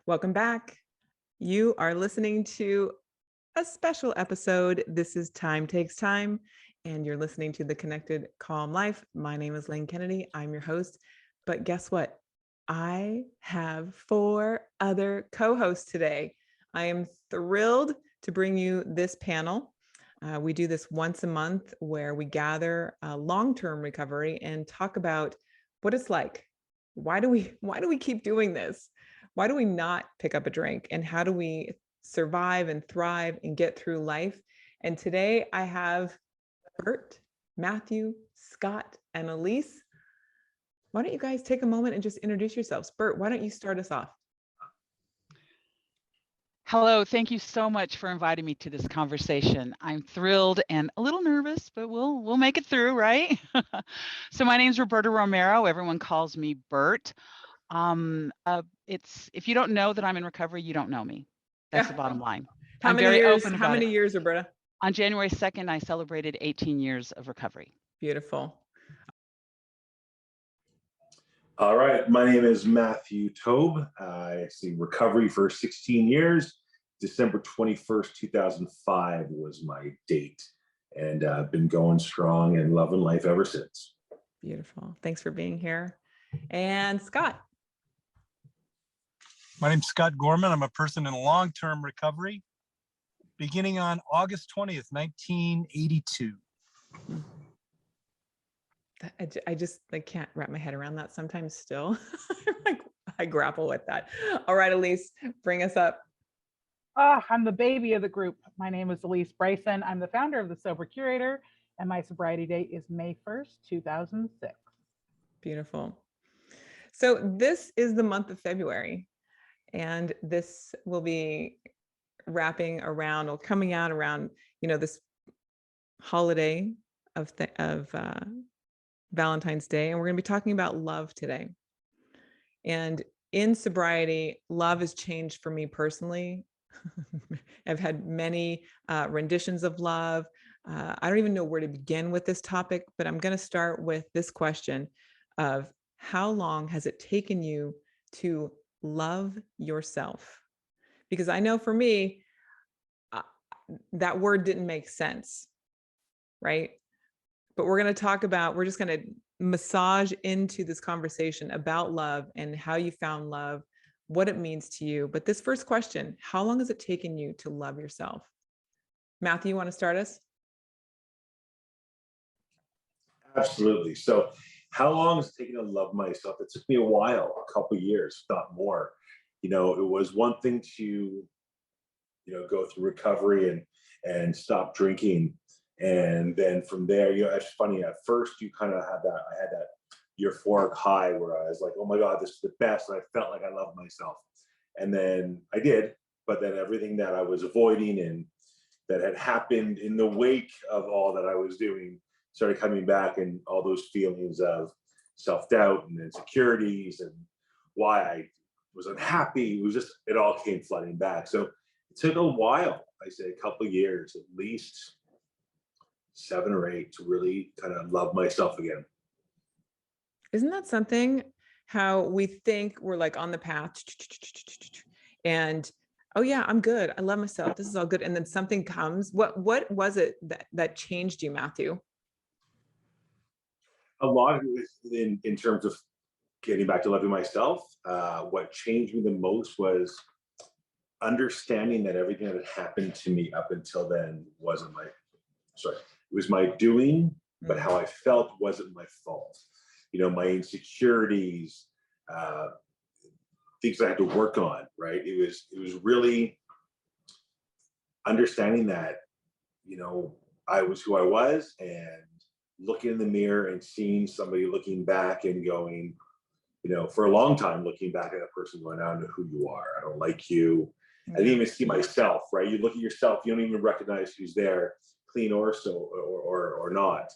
Welcome back. You are listening to a special episode. This is Time Takes Time, and you're listening to The Connected Calm Life. My name is Lane Kennedy. I'm your host. But guess what? I have 4 other co-hosts today. I am thrilled to bring you this panel. We do this once a month where we gather long-term recovery and talk about what it's like. Why do we keep doing this? Why do we not pick up a drink? And how do we survive and thrive and get through life? And today I have Bert, Matthew, Scott, and Elise. Why don't you guys take a moment and just introduce yourselves? Bert, why don't you start us off? Hello, thank you so much for inviting me to this conversation. I'm thrilled and a little nervous, but we'll make it through, right? So my name is Roberta Romero. Everyone calls me Bert. If you don't know that I'm in recovery, you don't know me. That's the bottom line. How many years, Roberta? On January 2nd, I celebrated 18 years of recovery. Beautiful. All right, my name is Matthew Taub. I see recovery for 16 years. December 21st, 2005 was my date. And I've been going strong and loving life ever since. Beautiful. Thanks for being here. And Scott. My name's Scott Gorman. I'm a person in long-term recovery, beginning on August 20th, 1982. I can't wrap my head around that sometimes still. I grapple with that. All right, Elise, bring us up. I'm the baby of the group. My name is Elise Bryson. I'm the founder of the Sober Curator, and my sobriety date is May 1st, 2006. Beautiful. So this is the month of February, and this will be wrapping around or coming out around, this holiday of Valentine's Day. And we're going to be talking about love today. And in sobriety, love has changed for me personally. I've had many renditions of love. I don't even know where to begin with this topic, but I'm going to start with this question of how long has it taken you to love yourself? Because I know for me, that word didn't make sense, right? But we're going to massage into this conversation about love and how you found love, what it means to you. But this first question, how long has it taken you to love yourself? Matthew, you want to start us? Absolutely. So how long has it taken to love myself? It took me a while, a couple of years, not more. It was one thing to, go through recovery and stop drinking. And then from there, it's funny, at first you kind of had I had that euphoric high where I was like, oh my God, this is the best. And I felt like I loved myself. And then I did, but then everything that I was avoiding and that had happened in the wake of all that I was doing started coming back, and all those feelings of self-doubt and insecurities and why I was unhappy. It all came flooding back. So it took a while, I say a couple of years, at least 7 or 8, to really kind of love myself again. Isn't that something, how we think we're like on the path and, oh yeah, I'm good. I love myself. This is all good. And then something comes. What was it that changed you, Matthew? A lot of it was in terms of getting back to loving myself. What changed me the most was understanding that everything that had happened to me up until then it was my doing, but how I felt wasn't my fault. My insecurities, things I had to work on, right? It was really understanding that, I was who I was, and looking in the mirror and seeing somebody looking back and going, for a long time, looking back at a person going, I don't know who you are. I don't like you. I didn't even see myself, right? You look at yourself, you don't even recognize who's there, clean or not.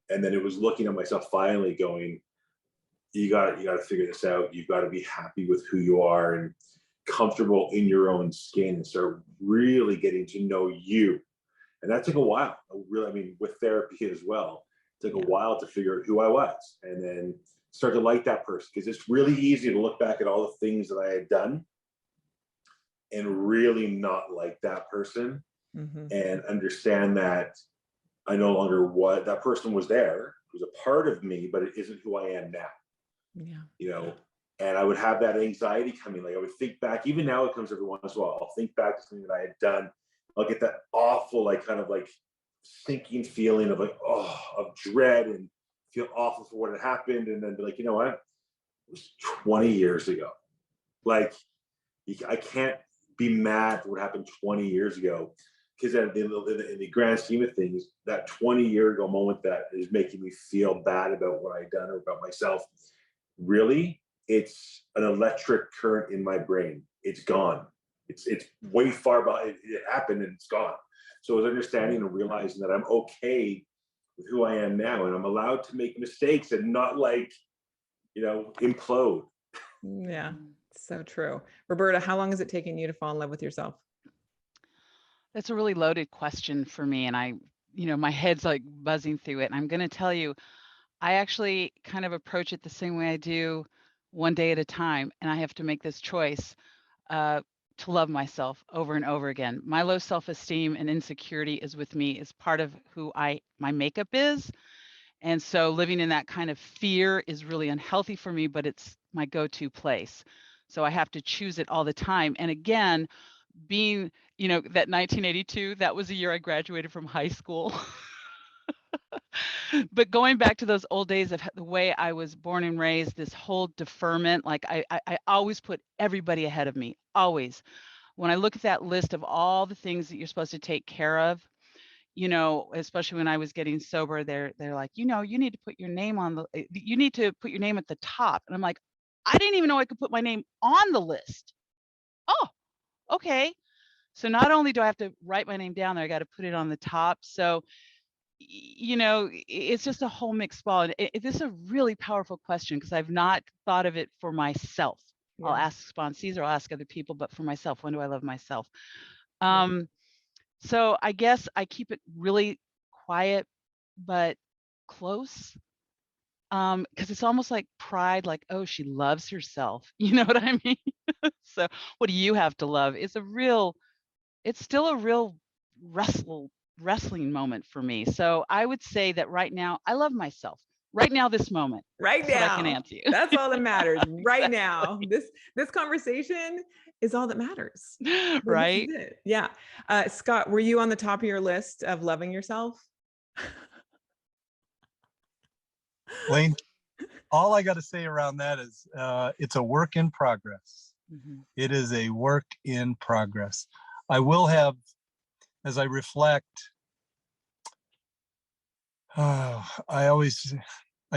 And then it was looking at myself finally going, you got to figure this out. You've got to be happy with who you are and comfortable in your own skin and start really getting to know you And that took a while. Really, I mean, with therapy as well, it took a while to figure out who I was, and then start to like that person, because it's really easy to look back at all the things that I had done and really not like that person, and understand that I no longer was, that person was there, it was a part of me, but it isn't who I am now. Yeah. You know, and I would have that anxiety coming. Like I would think back, even now it comes every once in a while. I'll think back to something that I had done. I'll get that awful, like kind of like sinking feeling of like, oh, of dread, and feel awful for what had happened. And then be like, you know what? It was 20 years ago. Like, I can't be mad for what happened 20 years ago. Because in the grand scheme of things, that 20-year ago moment that is making me feel bad about what I've done or about myself, really, it's an electric current in my brain. It's gone. It's way far behind. It happened and it's gone. So it's understanding and realizing that I'm okay with who I am now, and I'm allowed to make mistakes and not, like, you know, implode. Yeah, so true. Roberta, how long has it taken you to fall in love with yourself? That's a really loaded question for me. And my head's like buzzing through it. And I'm going to tell you, I actually kind of approach it the same way I do, one day at a time. And I have to make this choice to love myself over and over again. My low self-esteem and insecurity is with me, is part of who my makeup is. And so living in that kind of fear is really unhealthy for me, but it's my go-to place. So I have to choose it all the time. And again, being, that 1982, that was the year I graduated from high school. But going back to those old days of the way I was born and raised, this whole deferment, like I always put everybody ahead of me, always. When I look at that list of all the things that you're supposed to take care of, especially when I was getting sober, they're like, you need to put your name you need to put your name at the top. And I'm like, I didn't even know I could put my name on the list. Oh, okay. So not only do I have to write my name down there, I got to put it on the top. So, it's just a whole mixed ball. And this is a really powerful question, because I've not thought of it for myself. Yeah. I'll ask sponsees or I'll ask other people, but for myself, when do I love myself? So I guess I keep it really quiet, but close. Because it's almost like pride, like, oh, she loves herself. You know what I mean? So what do you have to love? It's still a real wrestling moment for me. So I would say that right now, I love myself. Right now, this moment. Right now. That's what I can answer you. That's all that matters. Right now. This conversation is all that matters. Right? This is it. Yeah. Scott, were you on the top of your list of loving yourself? Lane, all I got to say around that is it's a work in progress. It is a work in progress. I will have, as I reflect, I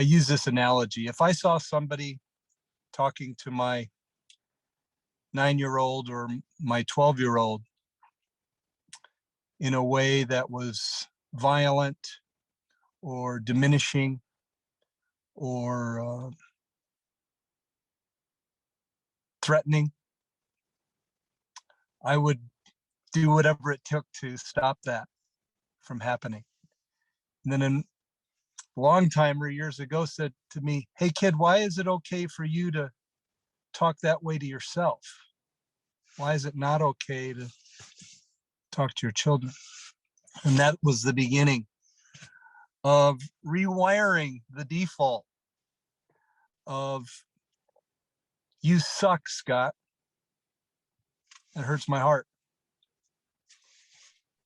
use this analogy. If I saw somebody talking to my 9-year-old or my 12-year-old in a way that was violent or diminishing or threatening, I would do whatever it took to stop that from happening. And then a long timer years ago said to me, hey kid, why is it okay for you to talk that way to yourself? Why is it not okay to talk to your children? And that was the beginning of rewiring the default of, you suck, Scott. That hurts my heart.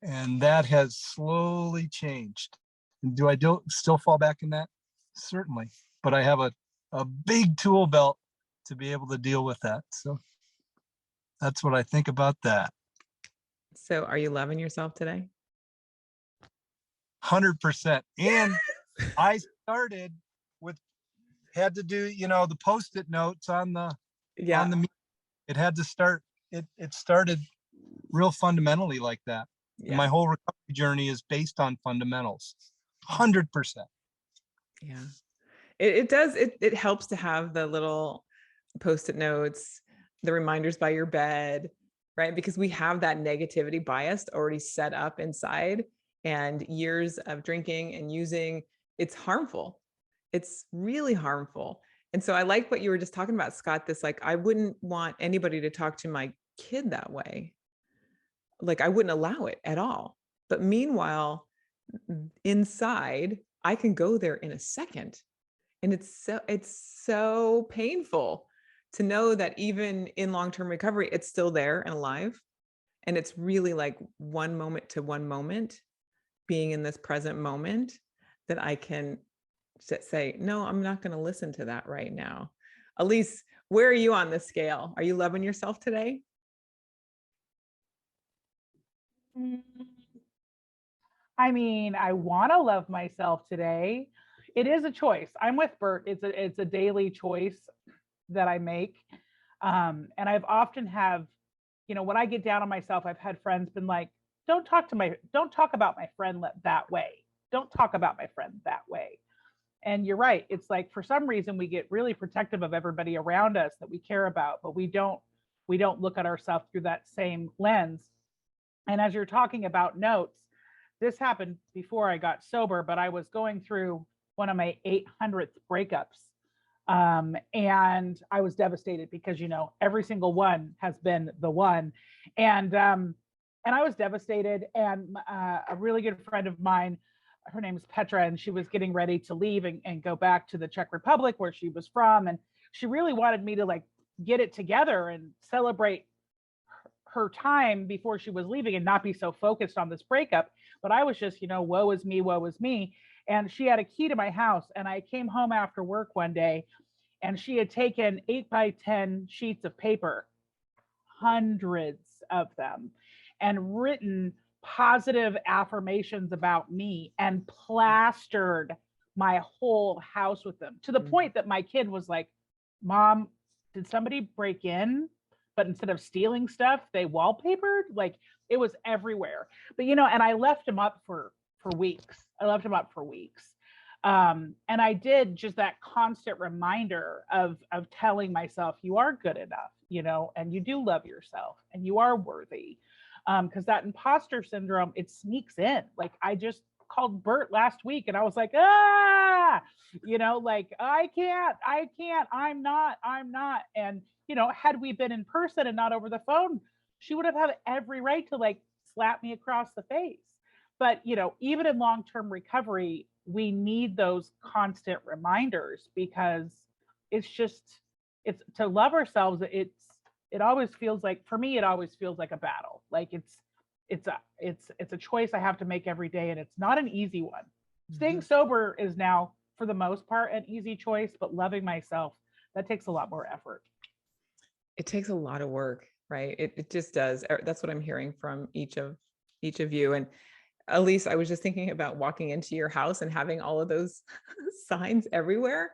And that has slowly changed. And do I still fall back in that? Certainly. But I have a big tool belt to be able to deal with that. So that's what I think about that. So are you loving yourself today? 100%. And I started had to do, the Postit notes on the, it had to start, it started real fundamentally like that. Yeah. My whole recovery journey is based on fundamentals. 100%. Yeah. It does. It helps to have the little Post-it notes, the reminders by your bed, right? Because we have that negativity bias already set up inside. and years of drinking and using, it's harmful. It's really harmful. And so I like what you were just talking about, Scott, this, like, I wouldn't want anybody to talk to my kid that way. Like, I wouldn't allow it at all. But meanwhile, inside, I can go there in a second. And it's so painful to know that even in long-term recovery, it's still there and alive. And it's really like one moment to one moment, being in this present moment, that I can say, no, I'm not going to listen to that right now. Alysse, where are you on this scale? Are you loving yourself today? I mean, I want to love myself today. It is a choice. I'm with Bert. It's a daily choice that I make. And I've often have, when I get down on myself, I've had friends been like, don't talk about my friend that way. Don't talk about my friend that way. And you're right. It's like, for some reason, we get really protective of everybody around us that we care about, but we don't look at ourselves through that same lens. And as you're talking about notes, this happened before I got sober, but I was going through one of my 800th breakups. And I was devastated because, every single one has been the one. And I was devastated. And a really good friend of mine, her name is Petra, and she was getting ready to leave and go back to the Czech Republic where she was from. And she really wanted me to like get it together and celebrate her time before she was leaving and not be so focused on this breakup. But I was just, woe is me, woe is me. And she had a key to my house. And I came home after work one day and she had taken 8 by 10 sheets of paper, hundreds of them, and written positive affirmations about me and plastered my whole house with them, to the point that my kid was like, Mom, did somebody break in? But instead of stealing stuff, they wallpapered. Like, it was everywhere. But and I left him up for weeks. And I did just that constant reminder of telling myself, you are good enough, and you do love yourself and you are worthy. Because that imposter syndrome, it sneaks in. Like, I just called Bert last week and I was like, like, I can't, I'm not. And, had we been in person and not over the phone, she would have had every right to like slap me across the face. But, even in long-term recovery, we need those constant reminders, because it's to love ourselves. It always feels like, for me, it always feels like a battle. Like it's a choice I have to make every day. And it's not an easy one. Mm-hmm. Staying sober is now, for the most part, an easy choice, but loving myself, that takes a lot more effort. It takes a lot of work, right? It just does. That's what I'm hearing from each of you. And Elise, I was just thinking about walking into your house and having all of those signs everywhere.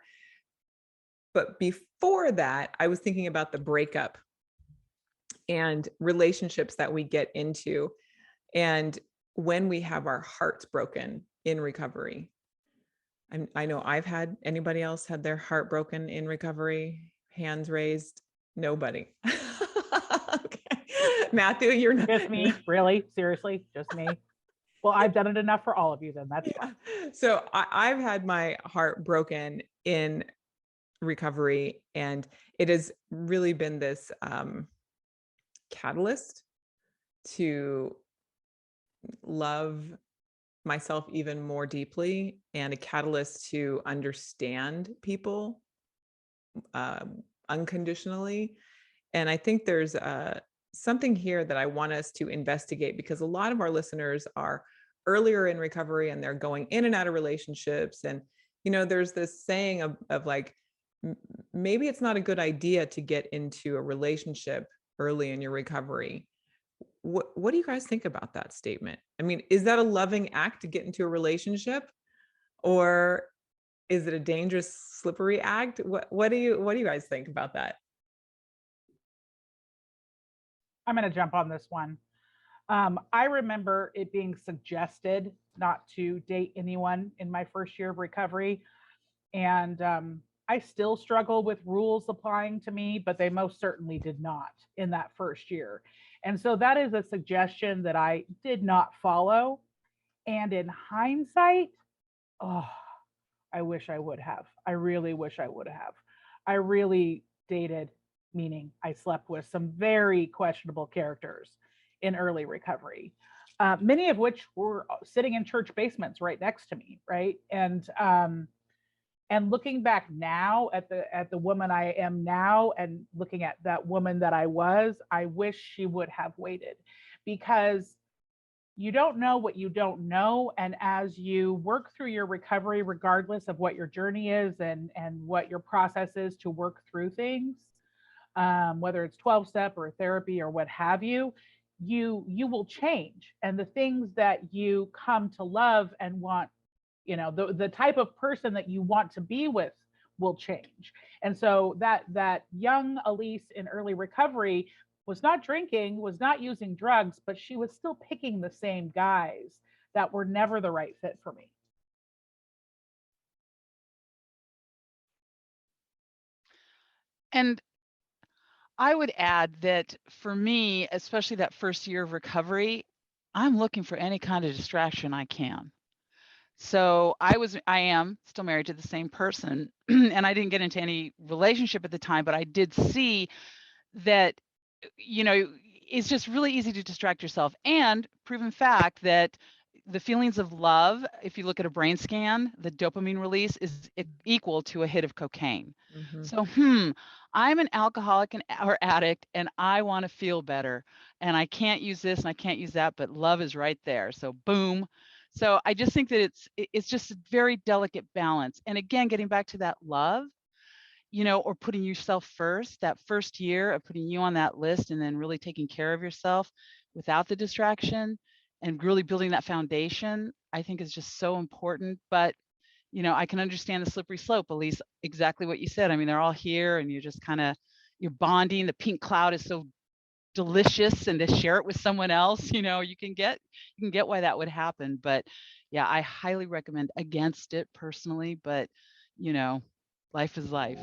But before that, I was thinking about the breakup and relationships that we get into. And when we have our hearts broken in recovery. I know anybody else had their heart broken in recovery? Hands raised? Nobody. Okay. Matthew, you're not. Just me, really? Seriously? Just me? Well, I've done it enough for all of you then. That's fine. So I've had my heart broken in recovery, and it has really been this catalyst to love myself even more deeply, and a catalyst to understand people unconditionally. And I think there's something here that I want us to investigate, because a lot of our listeners are earlier in recovery and they're going in and out of relationships. And, there's this saying of like, maybe it's not a good idea to get into a relationship early in your recovery. What do you guys think about that statement? I mean, is that a loving act to get into a relationship, or is it a dangerous, slippery act? What do you guys think about that? I'm going to jump on this one. I remember it being suggested not to date anyone in my first year of recovery. And I still struggle with rules applying to me, but they most certainly did not in that first year. And so that is a suggestion that I did not follow. And in hindsight, oh, I wish I would have. I really wish I would have. I really dated, meaning I slept with some very questionable characters in early recovery, many of which were sitting in church basements right next to me, right? And looking back now at the woman I am now, and looking at that woman that I was, I wish she would have waited, because you don't know what you don't know. And as you work through your recovery, regardless of what your journey is and what your process is to work through things, whether it's 12-step or therapy or what have you, you will change. And the things that you come to love and want, the type of person that you want to be with will change. And so that young Elise in early recovery was not drinking, was not using drugs, but she was still picking the same guys that were never the right fit for me. And I would add that for me, especially that first year of recovery, I'm looking for any kind of distraction I can. So I am still married to the same person, and I didn't get into any relationship at the time, but I did see that, it's just really easy to distract yourself. And proven fact that the feelings of love, if you look at a brain scan, the dopamine release is equal to a hit of cocaine. Mhm. So, I'm an alcoholic or addict, and I want to feel better, and I can't use this and I can't use that, but love is right there. So boom. So I just think that it's just a very delicate balance. And again, getting back to that love, or putting yourself first, that first year of putting you on that list and then really taking care of yourself without the distraction and really building that foundation, I think is just so important. But, I can understand the slippery slope, Elise, exactly what you said. I mean, they're all here and you're just you're bonding. The pink cloud is so delicious, and to share it with someone else, you can get why that would happen. But yeah, I highly recommend against it personally, but life is life.